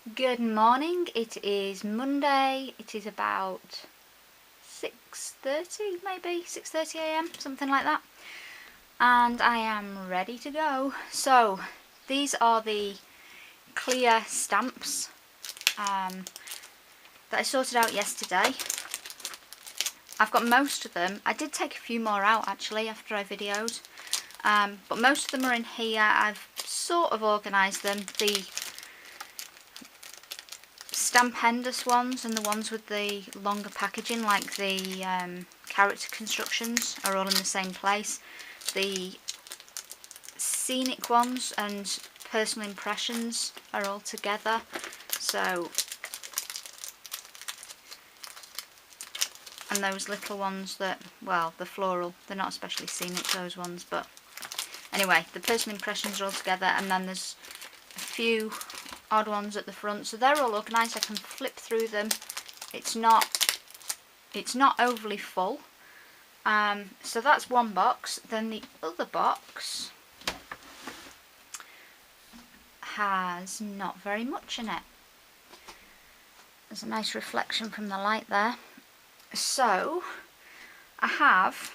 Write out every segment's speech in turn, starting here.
Good morning, it is Monday, it is about 6:30 maybe, 6:30 a.m, something like that, and I am ready to go. So these are the clear stamps that I sorted out yesterday. I've got most of them. I did take a few more out actually after I videoed, but most of them are in here. I've sort of organised them. The Stampendous ones and the ones with the longer packaging, like the character constructions, are all in the same place. The scenic ones and personal impressions are all together. So, and those little ones that, well, the floral, they're not especially scenic, those ones, but anyway, the personal impressions are all together, and then there's a few odd ones at the front, so they're all organised. I can flip through them. It's not overly full. So that's one box. Then the other box has not very much in it. There's a nice reflection from the light there. So I have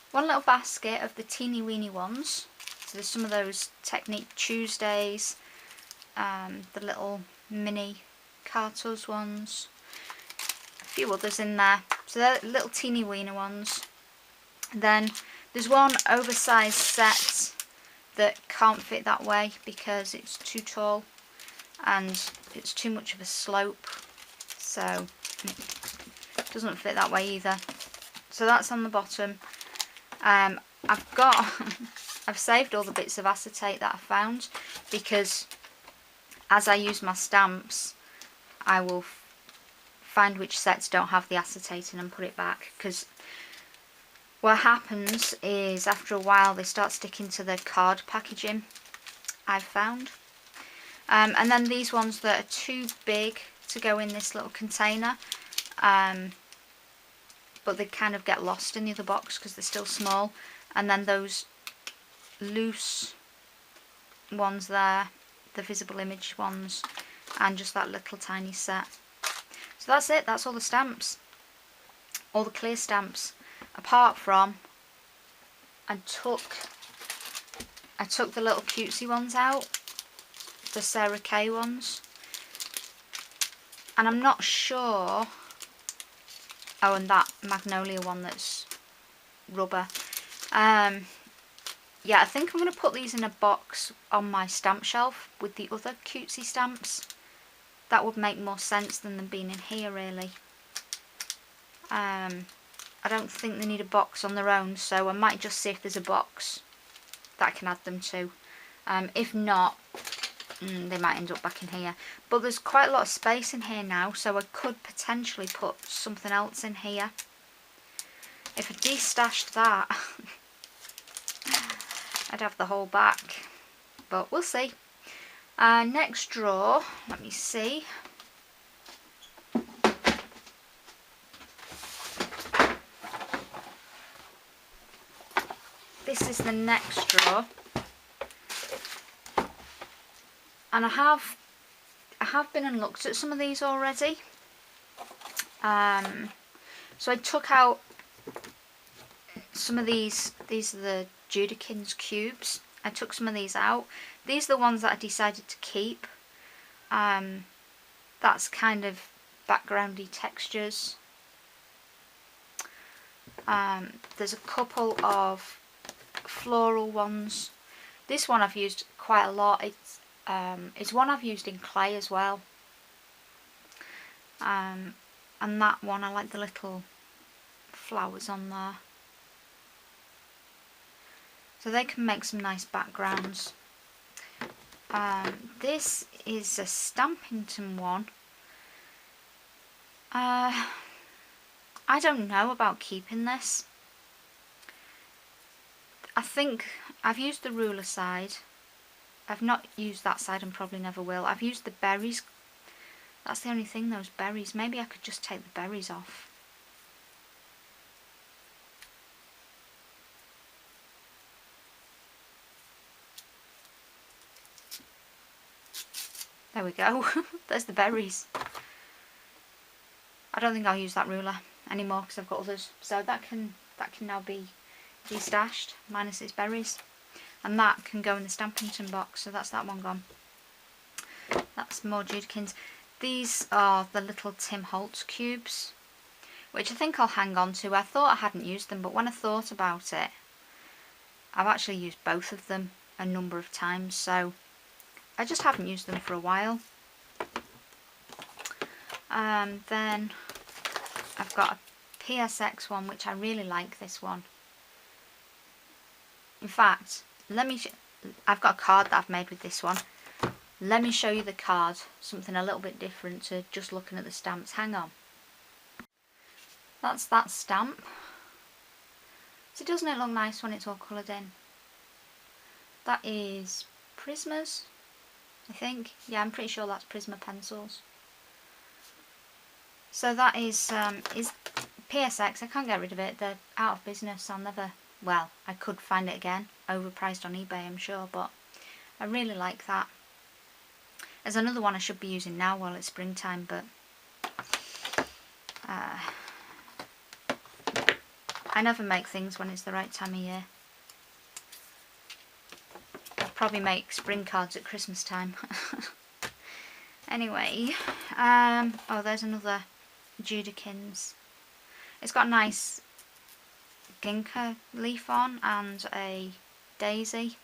one little basket of the teeny weeny ones. So there's some of those Technique Tuesdays, the little mini Carters ones, a few others in there. So they're little teeny weeny ones. Then there's one oversized set that can't fit that way because it's too tall and it's too much of a slope, so it doesn't fit that way either. So that's on the bottom. I've saved all the bits of acetate that I found, because as I use my stamps I will find which sets don't have the acetate in and put it back, because what happens is after a while they start sticking to the card packaging, I've found. And then these ones that are too big to go in this little container, but they kind of get lost in the other box because they're still small. And then those loose ones there, the visible image ones, and just that little tiny set. So that's it, that's all the stamps, all the clear stamps, apart from I took the little cutesy ones out, the Sarah Kay ones, and I'm not sure. Oh, and that magnolia one that's rubber. Yeah, I think I'm going to put these in a box on my stamp shelf with the other cutesy stamps. That would make more sense than them being in here, really. I don't think they need a box on their own, so I might just see if there's a box that I can add them to. If not, they might end up back in here. But there's quite a lot of space in here now, so I could potentially put something else in here. If I destashed that, I'd have the whole back, but we'll see. Next drawer, let me see. This is the next drawer, and I have been and looked at some of these already. So I took out some of these are the Judikins cubes. I took some of these out. These are the ones that I decided to keep. That's kind of backgroundy textures. There's a couple of floral ones. This one I've used quite a lot. It's one I've used in clay as well. And that one, I like the little flowers on there. So they can make some nice backgrounds. This is a Stampington one. I don't know about keeping this. I think I've used the ruler side. I've not used that side and probably never will. I've used the berries. That's the only thing, those berries. Maybe I could just take the berries off. There we go. There's the berries. I don't think I'll use that ruler anymore because I've got others. So that can now be destashed, minus its berries. And that can go in the stamping tin box, so that's that one gone. That's more Judikins. These are the little Tim Holtz cubes, which I think I'll hang on to. I thought I hadn't used them, but when I thought about it, I've actually used both of them a number of times, so I just haven't used them for a while. Then I've got a PSX one, which I really like this one. In fact, I've got a card that I've made with this one. Let me show you the card, something a little bit different to just looking at the stamps. Hang on. That's that stamp. So doesn't it look nice when it's all coloured in? That is Prismas, I think. Yeah, I'm pretty sure that's Prisma pencils. So that is PSX. I can't get rid of it. They're out of business. I'll never... Well, I could find it again. Overpriced on eBay, I'm sure. But I really like that. There's another one I should be using now while it's springtime, but... I never make things when it's the right time of year. I'll probably make spring cards at Christmas time. Anyway, oh, there's another Judikins. It's got a nice ginkgo leaf on and a daisy.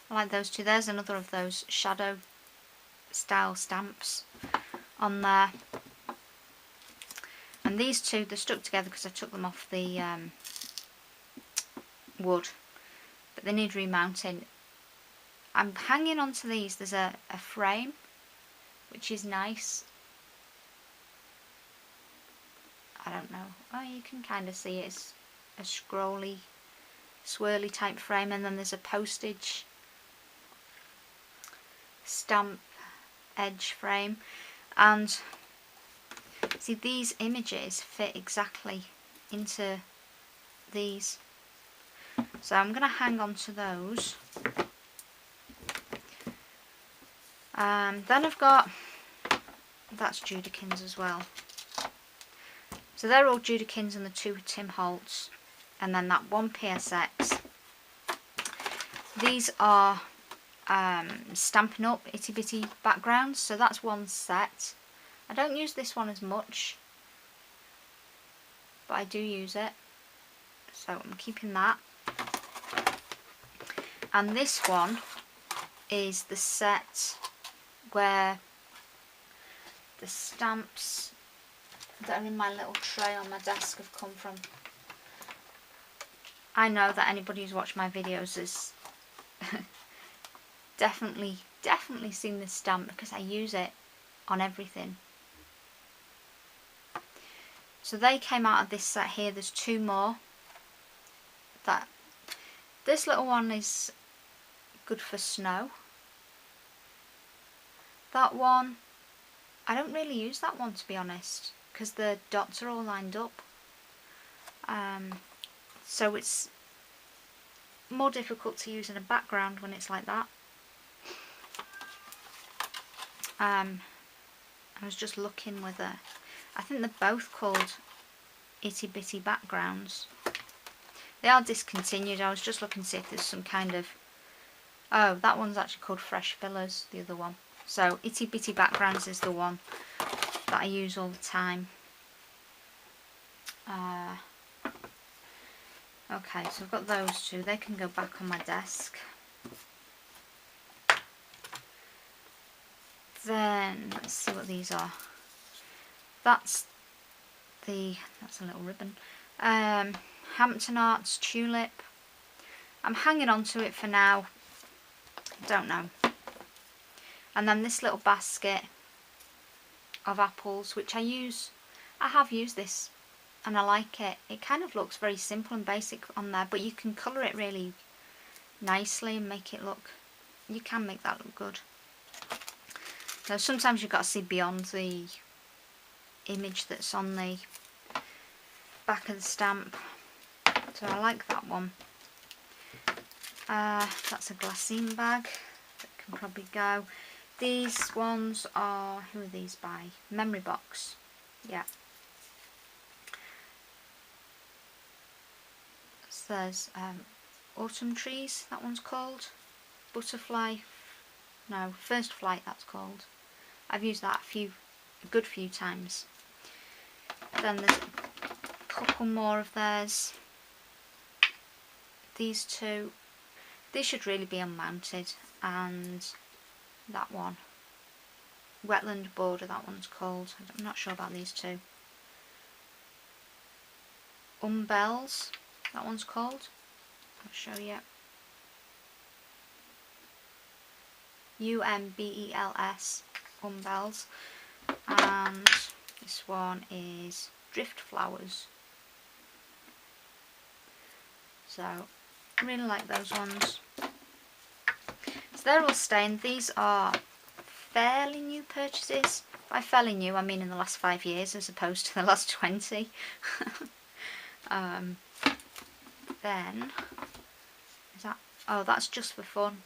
I like those two. There's another of those shadow style stamps on there. And these two, they're stuck together because I took them off the wood, but they need remounting. I'm hanging on to these. There's a frame, which is nice. I don't know. Oh, you can kind of see it. It's a scrolly, swirly type frame, and then there's a postage stamp edge frame. And see, these images fit exactly into these. So I'm going to hang on to those. Then I've got, that's Judikins as well. So they're all Judikins and the two Tim Holtz. And then that one PSX. These are Stampin' Up! Itty Bitty backgrounds. So that's one set. I don't use this one as much, but I do use it. So I'm keeping that. And this one is the set where the stamps that are in my little tray on my desk have come from. I know that anybody who's watched my videos has definitely seen this stamp because I use it on everything. So they came out of this set here. There's two more. This little one is good for snow. That one, I don't really use that one, to be honest, because the dots are all lined up. So it's more difficult to use in a background when it's like that. I was just looking whether, I think they're both called Itty Bitty backgrounds. They are discontinued. I was just looking to see if there's some kind of, oh, that one's actually called Fresh Fillers, the other one. So Itty Bitty backgrounds is the one that I use all the time. Okay, so I've got those two. They can go back on my desk. Then let's see what these are. That's a little ribbon. Hampton Arts Tulip. I'm hanging on to it for now. Don't know. And then this little basket of apples, which I have used this and I like it. It kind of looks very simple and basic on there, but you can colour it really nicely and make it look, you can make that look good. So sometimes you've got to see beyond the image that's on the back of the stamp. So I like that one. That's a glassine bag that can probably go. These ones are, who are these by? Memory Box. Yeah. So there's Autumn Trees, that one's called. Butterfly, no, First Flight that's called. I've used that a good few times. Then there's a couple more of theirs. These two, these should really be unmounted, and that one, Wetland Border, that one's called. I'm not sure about these two. Umbels, that one's called. I'll show you. Umbels, Umbels. And this one is Drift Flowers. So I really like those ones. So they're all staying. These are fairly new purchases. By fairly new, I mean in the last 5 years as opposed to the last 20. Then, is that, oh, that's Just for Fun.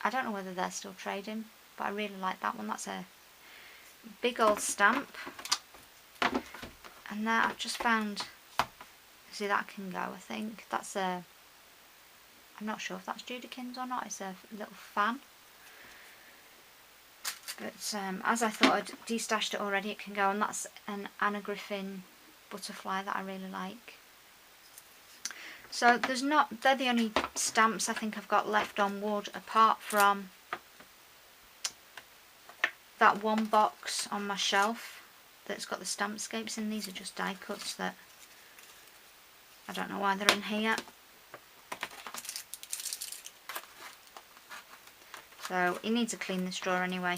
I don't know whether they're still trading, but I really like that one. That's a big old stamp. And there I've just found, see, that can go, I think. That's a, I'm not sure if that's Judikins or not. It's a little fan. But as I thought I'd destashed it already, it can go, and that's an Anna Griffin butterfly that I really like. So there's not, they're the only stamps I think I've got left on wood, apart from that one box on my shelf that's got the Stampscapes in. These are just die cuts that I don't know why they're in here. So it needs a clean, this drawer anyway.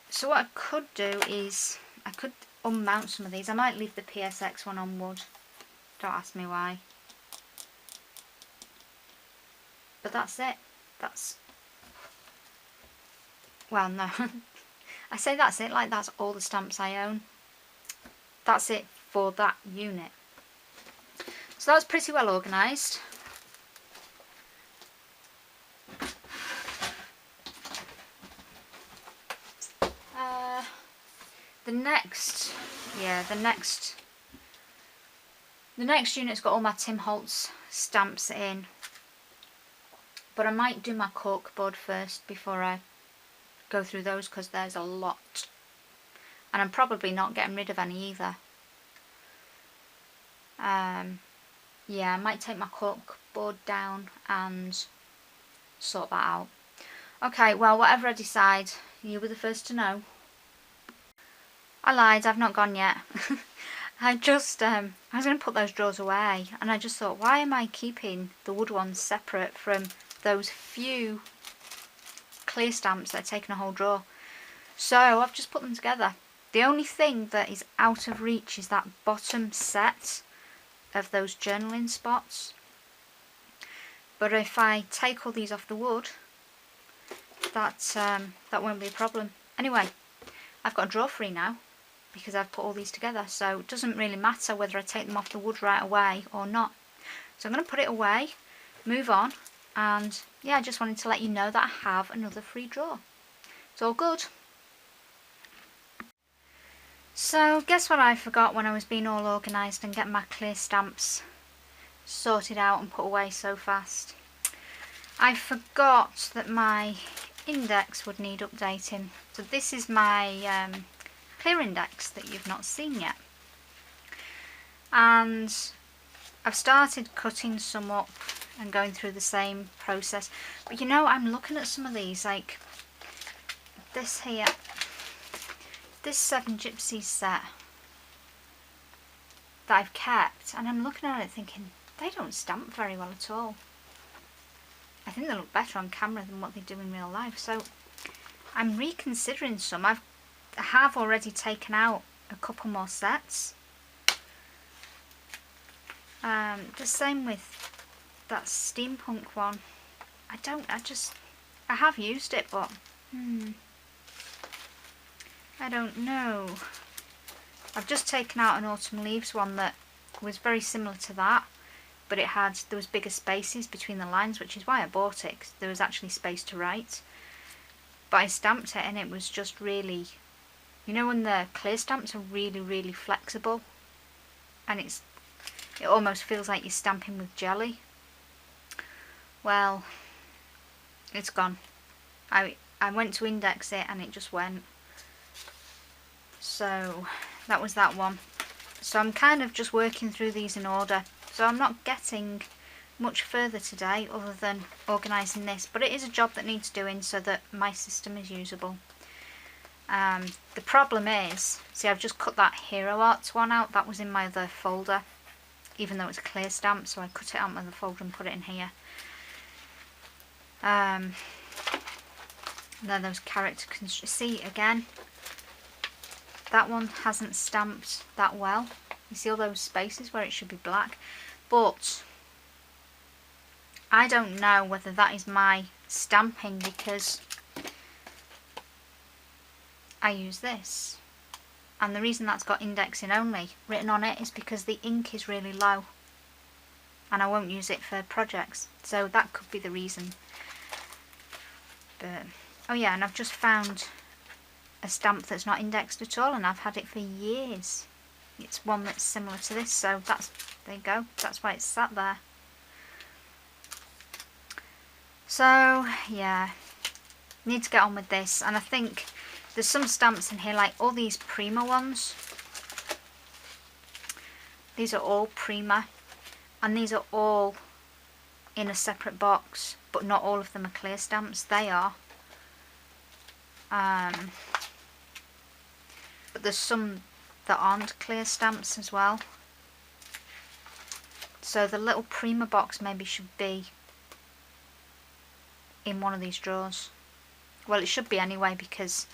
So what I could do is I could unmount some of these. I might leave the PSX one on wood. Don't ask me why. But that's it. That's, well, no. I say that's it like that's all the stamps I own. That's it for that unit. So that's pretty well organised. The next unit's got all my Tim Holtz stamps in. But I might do my cork board first before I go through those, because there's a lot. And I'm probably not getting rid of any either. Yeah, I might take my cork board down and sort that out. Okay, well, whatever I decide, you were the first to know. I lied, I've not gone yet. I was going to put those drawers away, and I just thought, why am I keeping the wood ones separate from those few clear stamps that are taking a whole drawer? So I've just put them together. The only thing that is out of reach is that bottom set of those journaling spots. But if I take all these off the wood, that won't be a problem. Anyway, I've got a drawer free now because I've put all these together, so it doesn't really matter whether I take them off the wood right away or not. So I'm going to put it away, move on, and yeah, I just wanted to let you know that I have another free drawer. It's all good. So guess what I forgot when I was being all organised and getting my clear stamps sorted out and put away so fast? I forgot that my index would need updating. So this is my clear index that you've not seen yet. And I've started cutting some up and going through the same process. But you know, I'm looking at some of these, like this here. This 7 Gypsies set that I've kept, and I'm looking at it thinking, they don't stamp very well at all. I think they look better on camera than what they do in real life, so I'm reconsidering some. I have already taken out a couple more sets. The same with that steampunk one. I have used it, but I don't know. I've just taken out an Autumn Leaves one that was very similar to that, but there was bigger spaces between the lines, which is why I bought it, because there was actually space to write. but I stamped it and it was just really, you know when the clear stamps are really flexible and it almost feels like you're stamping with jelly? Well, it's gone. I went to index it and it just went. So that was that one. So I'm kind of just working through these in order. So I'm not getting much further today other than organising this, but it is a job that needs doing so that my system is usable. The problem is, see, I've just cut that Hero Arts one out. That was in my other folder, even though it's a clear stamp, so I cut it out of the folder and put it in here. Then those character see again, that one hasn't stamped that well. You see all those spaces where it should be black, but I don't know whether that is my stamping because I use this, and the reason that's got indexing only written on it is because the ink is really low and I won't use it for projects, so that could be the reason. But oh yeah, and I've just found a stamp that's not indexed at all and I've had it for years. It's one that's similar to this, so there you go, that's why it's sat there. So yeah, need to get on with this, and I think there's some stamps in here, like all these Prima ones. These are all Prima, and these are all in a separate box, but not all of them are clear stamps. They are. But there's some that aren't clear stamps as well. So the little Prima box maybe should be in one of these drawers. Well, it should be anyway, because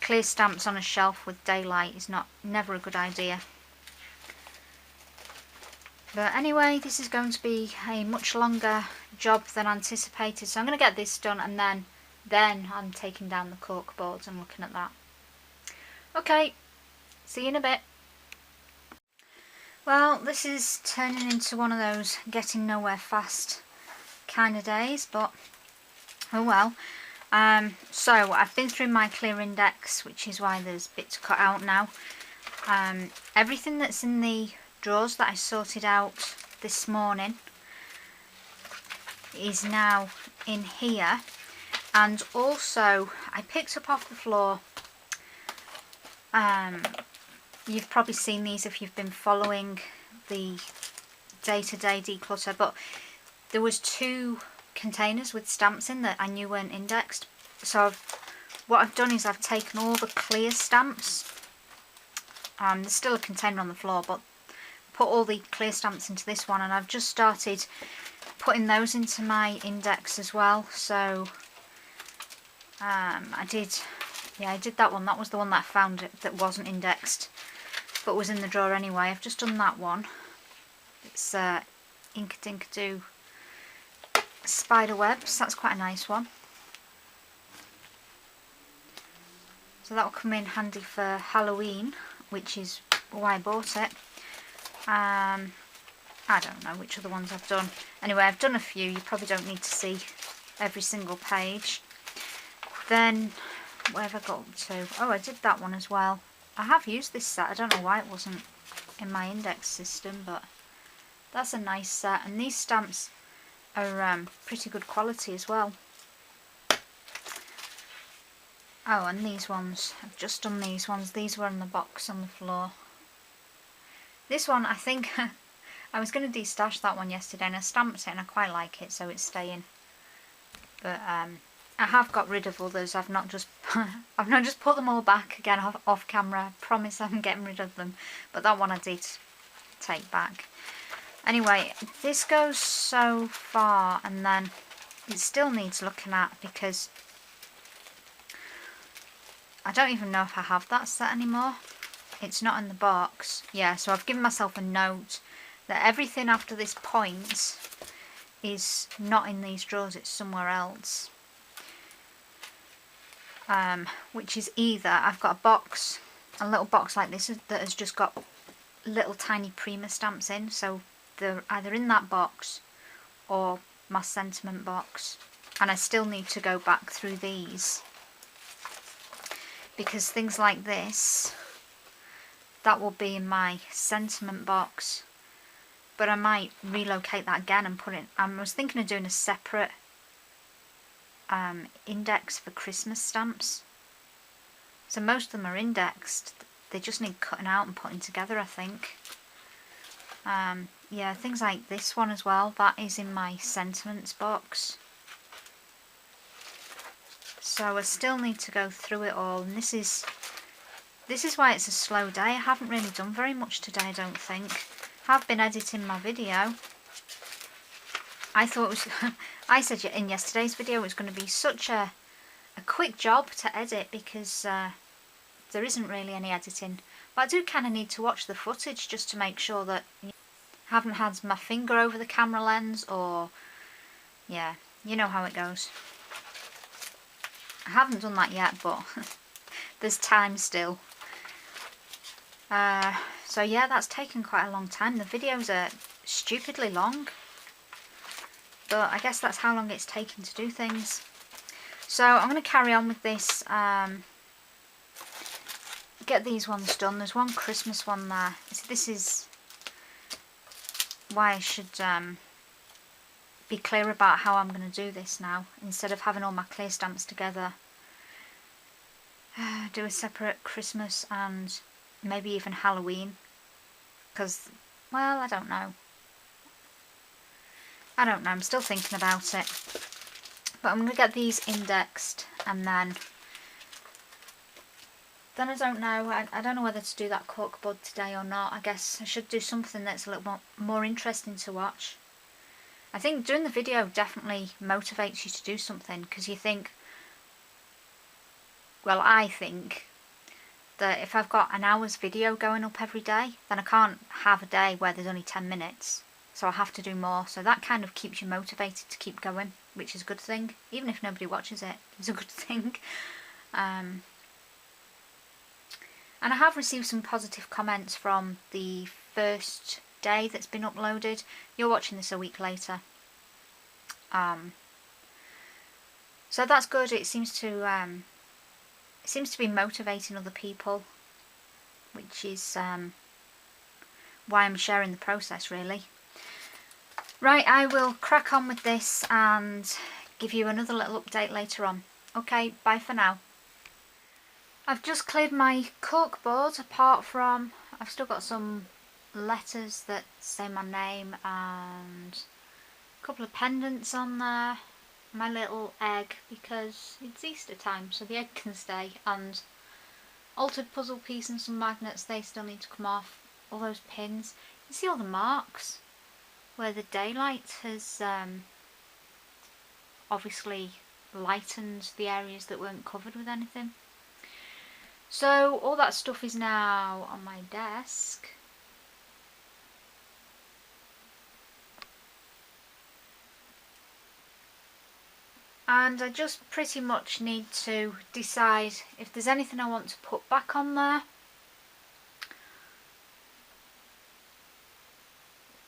clear stamps on a shelf with daylight is never a good idea. But anyway, this is going to be a much longer job than anticipated, so I'm going to get this done and then I'm taking down the cork boards and looking at that. Okay, see you in a bit. Well, this is turning into one of those getting nowhere fast kind of days, but oh well. So I've been through my clear index, which is why there's bits cut out now. Everything that's in the drawers that I sorted out this morning is now in here, and also I picked up off the floor, you've probably seen these if you've been following the day-to-day declutter, but there was 2 containers with stamps in that I knew weren't indexed. So what I've done is I've taken all the clear stamps, there's still a container on the floor, but put all the clear stamps into this one, and I've just started putting those into my index as well. So I did that one. That was the one that I found that wasn't indexed but was in the drawer anyway. I've just done that one. It's Inkadinkado spider webs. That's quite a nice one. So that will come in handy for Halloween, which is why I bought it. I don't know which other ones I've done. Anyway, I've done a few. You probably don't need to see every single page. Then, where have I got up to? Oh, I did that one as well. I have used this set. I don't know why it wasn't in my index system, but that's a nice set. And these stamps are pretty good quality as well. Oh, and these ones. I've just done these ones. These were in the box on the floor. This one, I think, I was going to destash that one yesterday and I stamped it and I quite like it, so it's staying. But I have got rid of others. I've not just put them all back again off camera. I promise I'm getting rid of them. But that one I did take back. Anyway, this goes so far and then it still needs looking at because I don't even know if I have that set anymore. It's not in the box. Yeah, so I've given myself a note that everything after this point is not in these drawers, it's somewhere else. Which is either, I've got a little box like this that has just got little tiny Prima stamps in, so they're either in that box or my sentiment box. And I still need to go back through these because things like this, that will be in my sentiment box. But I might relocate that again and put it... I was thinking of doing a separate index for Christmas stamps. So most of them are indexed. They just need cutting out and putting together, I think. Yeah, things like this one as well. That is in my sentiments box. So I still need to go through it all. And this is why it's a slow day. I haven't really done very much today, I don't think. I've been editing my video. I thought it was... I said in yesterday's video it was going to be such a quick job to edit because there isn't really any editing. But I do kind of need to watch the footage just to make sure that I haven't had my finger over the camera lens or... Yeah, you know how it goes. I haven't done that yet, but there's time still. So yeah, that's taken quite a long time. The videos are stupidly long. But I guess that's how long it's taken to do things. So I'm going to carry on with this. Get these ones done. There's one Christmas one there. This is why I should be clear about how I'm going to do this now. Instead of having all my clear stamps together. Do a separate Christmas and maybe even Halloween. Because, well, I don't know. I'm still thinking about it. But I'm going to get these indexed and then I don't know. I don't know whether to do that cork bud today or not. I guess I should do something that's a little more interesting to watch. I think doing the video definitely motivates you to do something because you think, well, I think that if I've got an hour's video going up every day, then I can't have a day where there's only 10 minutes. So I have to do more. So that kind of keeps you motivated to keep going, which is a good thing. Even if nobody watches it, it's a good thing. And I have received some positive comments from the first day that's been uploaded. You're watching this a week later. So that's good. It seems to be motivating other people, which is why I'm sharing the process, really. Right, I will crack on with this and give you another little update later on. Okay, bye for now. I've just cleared my cork board apart from... I've still got some letters that say my name and a couple of pendants on there. My little egg because it's Easter time so the egg can stay, and altered puzzle piece and some magnets, they still need to come off. All those pins. You see all the marks where the daylight has obviously lightened the areas that weren't covered with anything. So all that stuff is now on my desk. And I just pretty much need to decide if there's anything I want to put back on there.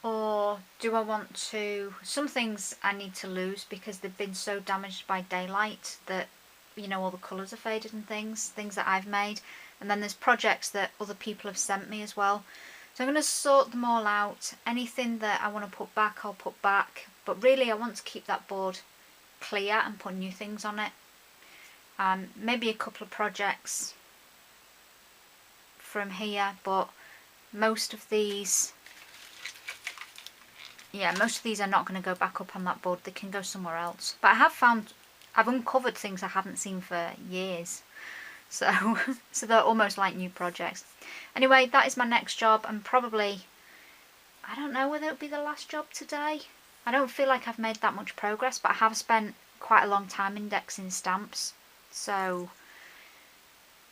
Or do I want to... Some things I need to lose because they've been so damaged by daylight that, you know, all the colours are faded and things that I've made. And then there's projects that other people have sent me as well. So I'm going to sort them all out. Anything that I want to put back, I'll put back. But really I want to keep that board clear and put new things on it. Maybe a couple of projects from here, but most of these... Yeah, most of these are not going to go back up on that board. They can go somewhere else. But I've uncovered things I haven't seen for years. So, so they're almost like new projects. Anyway, that is my next job, and probably, I don't know whether it'll be the last job today. I don't feel like I've made that much progress, but I have spent quite a long time indexing stamps. So,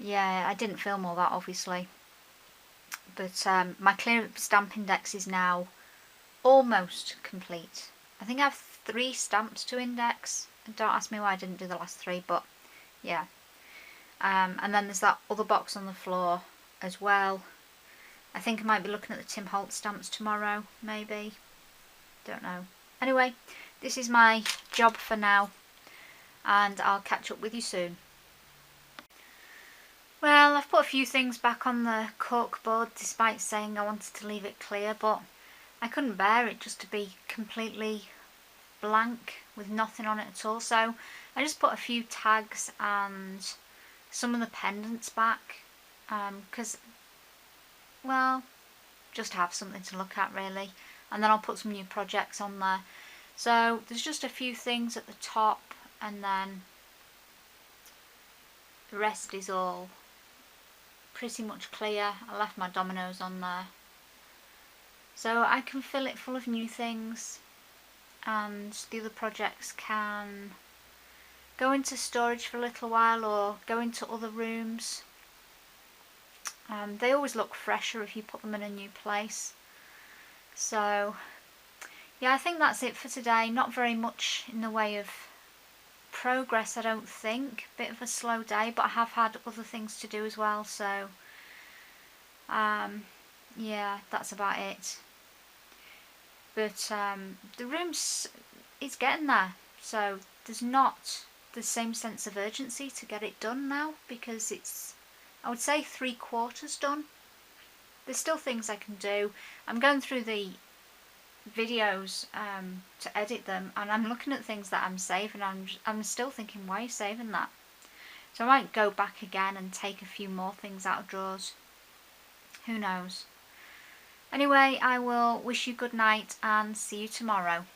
yeah, I didn't film all that, obviously. But my clear stamp index is now almost complete. I think I have 3 stamps to index. And don't ask me why I didn't do the last 3, but yeah. And then there's that other box on the floor as well. I think I might be looking at the Tim Holt stamps tomorrow, maybe. Don't know. Anyway, this is my job for now, and I'll catch up with you soon. Well, I've put a few things back on the cork board despite saying I wanted to leave it clear, but I couldn't bear it just to be completely blank with nothing on it at all. So I just put a few tags and some of the pendants back because, well, just have something to look at really. And then I'll put some new projects on there. So there's just a few things at the top, and then the rest is all pretty much clear. I left my dominoes on there, so I can fill it full of new things, and the other projects can go into storage for a little while or go into other rooms. They always look fresher if you put them in a new place. So yeah, I think that's it for today. Not very much in the way of progress, I don't think. Bit of a slow day, but I have had other things to do as well, so yeah, that's about it. But the room's it's getting there, so there's not the same sense of urgency to get it done now, because it's, I would say, 3/4 done. There's still things I can do. I'm going through the videos to edit them, and I'm looking at things that I'm saving. I'm still thinking, why are you saving that? So I might go back again and take a few more things out of drawers. Who knows? Anyway, I will wish you good night and see you tomorrow.